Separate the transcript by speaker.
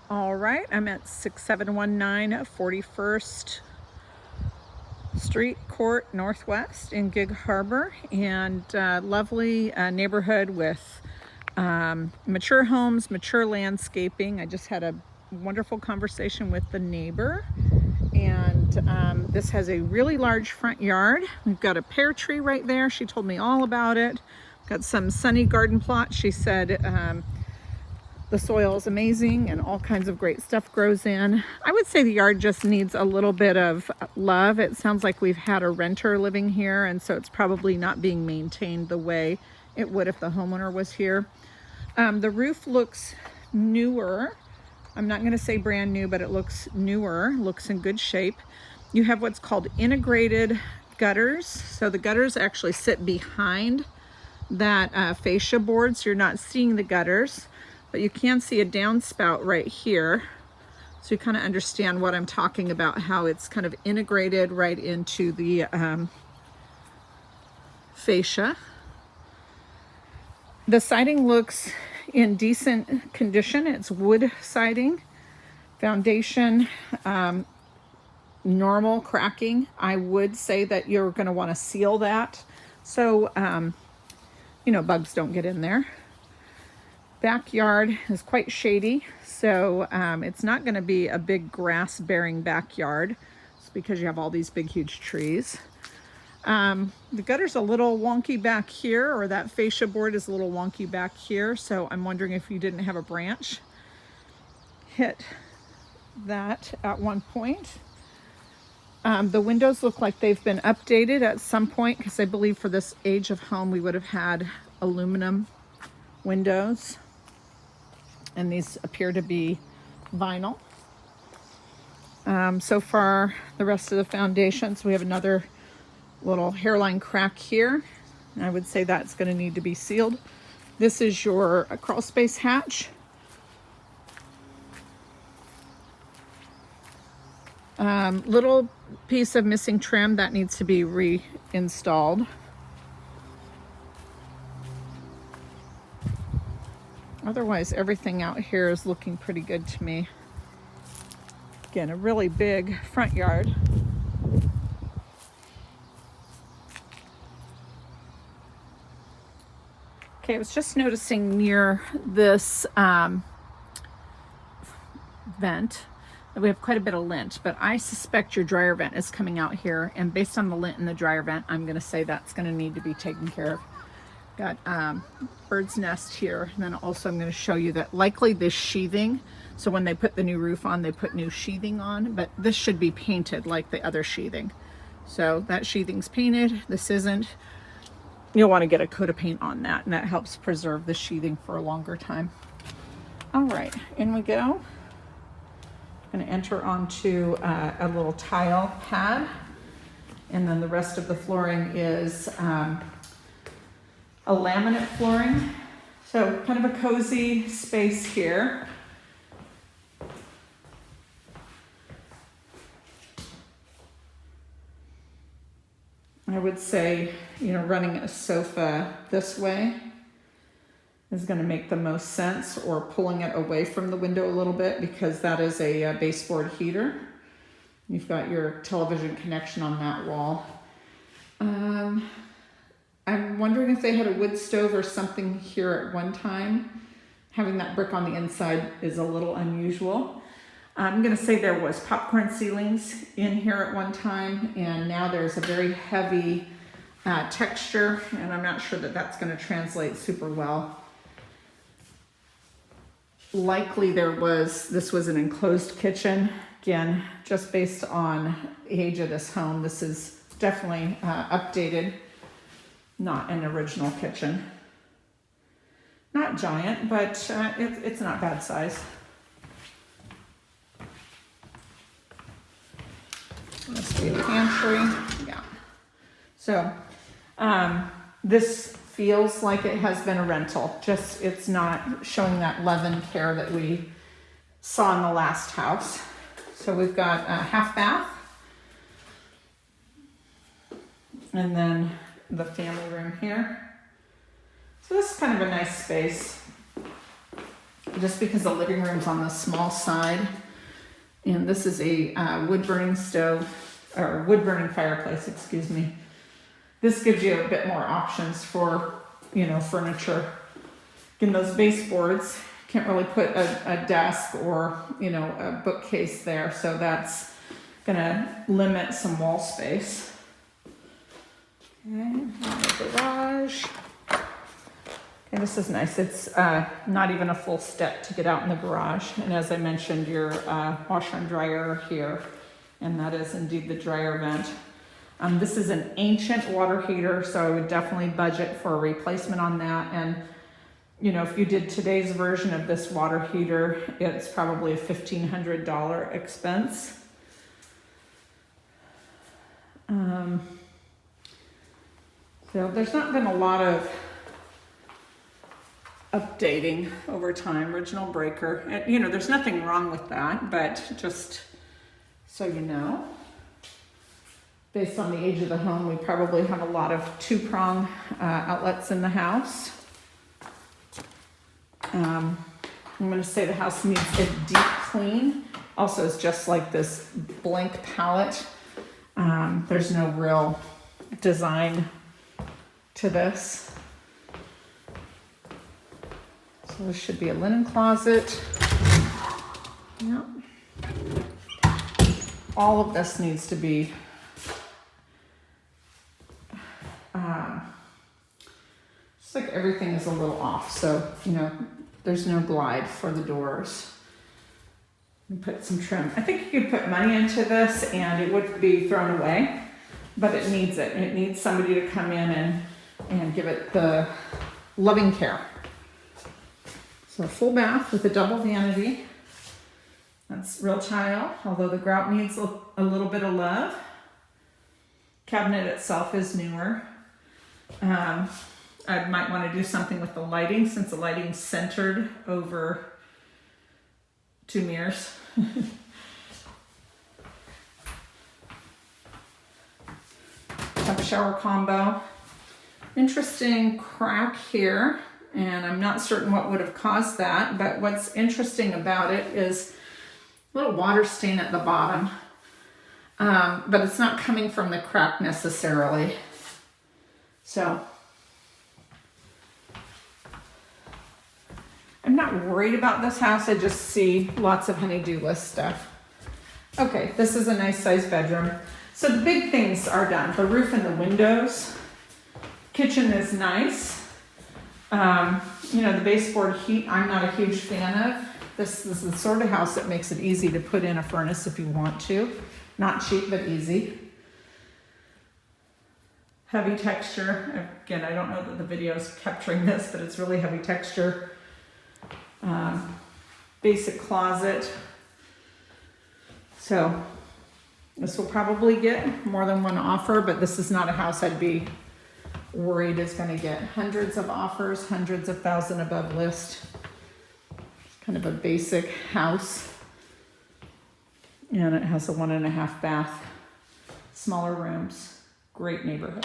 Speaker 1: All right, I'm at 6719 41st Street Court Northwest in Gig Harbor, and lovely neighborhood with mature homes, mature landscaping. I just had a wonderful conversation with the neighbor, and this has a really large front yard. We've got a pear tree right there. She told me all about it. Got some sunny garden plots. She said the soil is amazing and all kinds of great stuff grows in. I would say the yard just needs a little bit of love. It sounds like we've had a renter living here, and so it's probably not being maintained the way it would if the homeowner was here. The roof looks newer. I'm not going to say brand new, but it looks newer, looks in good shape. You have what's called integrated gutters. So the gutters actually sit behind that fascia board, so you're not seeing the gutters. But you can see a downspout right here. So you kind of understand what I'm talking about, how it's kind of integrated right into the fascia. The siding looks in decent condition. It's wood siding. Foundation, normal cracking. I would say that you're going to want to seal that so, bugs don't get in there. Backyard is quite shady, so it's not going to be a big grass bearing backyard. It's because you have all these big huge trees. The gutter's a little wonky back here, or that fascia board is a little wonky back here, so I'm wondering if you didn't have a branch hit that at one point. The windows look like they've been updated at some point, because I believe for this age of home we would have had aluminum windows, and these appear to be vinyl. So far, the rest of the foundations, we have another little hairline crack here. I would say that's going to need to be sealed. This is your crawl space hatch. Little piece of missing trim that needs to be reinstalled. Otherwise, everything out here is looking pretty good to me. Again, a really big front yard. Okay, I was just noticing near this vent that we have quite a bit of lint, but I suspect your dryer vent is coming out here, and based on the lint in the dryer vent, I'm going to say that's going to need to be taken care of. Got bird's nest here, and then also I'm going to show you that likely this sheathing, so when they put the new roof on, they put new sheathing on, but this should be painted like the other sheathing. So that sheathing's painted, this isn't. You'll want to get a coat of paint on that, and that helps preserve the sheathing for a longer time. All right, in we go. I'm going to enter onto a little tile pad, and then the rest of the flooring is a laminate flooring. So kind of a cozy space here. I would say, running a sofa this way is going to make the most sense, or pulling it away from the window a little bit, because that is a baseboard heater. You've got your television connection on that wall. I'm wondering if they had a wood stove or something here at one time. Having that brick on the inside is a little unusual. I'm going to say there was popcorn ceilings in here at one time, and now there's a very heavy texture, and I'm not sure that that's going to translate super well. Likely this was an enclosed kitchen. Again, just based on the age of this home, this is definitely updated, not an original kitchen. Not giant, but it's not bad size. Must be a pantry, yeah. So this feels like it has been a rental, just it's not showing that love and care that we saw in the last house. So we've got a half bath, and then the family room here. So this is kind of a nice space. just because the living room's on the small side. And this is a wood-burning stove, or wood-burning fireplace, excuse me. This gives you a bit more options for, you know, furniture. Again, those baseboards, can't really put a desk or, you know, a bookcase there, so that's gonna limit some wall space. Okay, the garage. Okay, this is nice. It's not even a full step to get out in the garage. And as I mentioned, your washer and dryer here, and that is indeed the dryer vent. This is an ancient water heater, so I would definitely budget for a replacement on that. And you know, if you did today's version of this water heater, it's probably a $1,500 expense. So there's not been a lot of updating over time. Original breaker, and, you know, there's nothing wrong with that, but just so you know, based on the age of the home, we probably have a lot of two-prong outlets in the house. I'm going to say the house needs a deep clean. Also, it's just like this blank palette. There's no real design to this. So this should be a linen closet. Yep. All of this needs to be just like everything is a little off. So, you know, there's no glide for the doors. You put some trim. I think you could put money into this and it would be thrown away, but it needs it. It needs somebody to come in and give it the loving care. So a full bath with a double vanity. That's real tile, although the grout needs a little bit of love. Cabinet itself is newer. I might want to do something with the lighting, since the lighting's centered over two mirrors. Tub shower combo. Interesting crack here, and I'm not certain what would have caused that, but what's interesting about it is a little water stain at the bottom, but it's not coming from the crack necessarily. So I'm not worried about this house. I just see lots of honey-do list stuff. Okay, this is a nice sized bedroom. So the big things are done. The roof and the windows. Kitchen is nice. You know, the baseboard heat, I'm not a huge fan of. This is the sort of house that makes it easy to put in a furnace if you want to. Not cheap, but easy. Heavy texture. Again, I don't know that the video is capturing this, but it's really heavy texture. Basic closet. So this will probably get more than one offer, but this is not a house I'd be worried is going to get hundreds of offers, hundreds of thousand above list. It's kind of a basic house. And it has a 1.5 bath, smaller rooms, great neighborhood.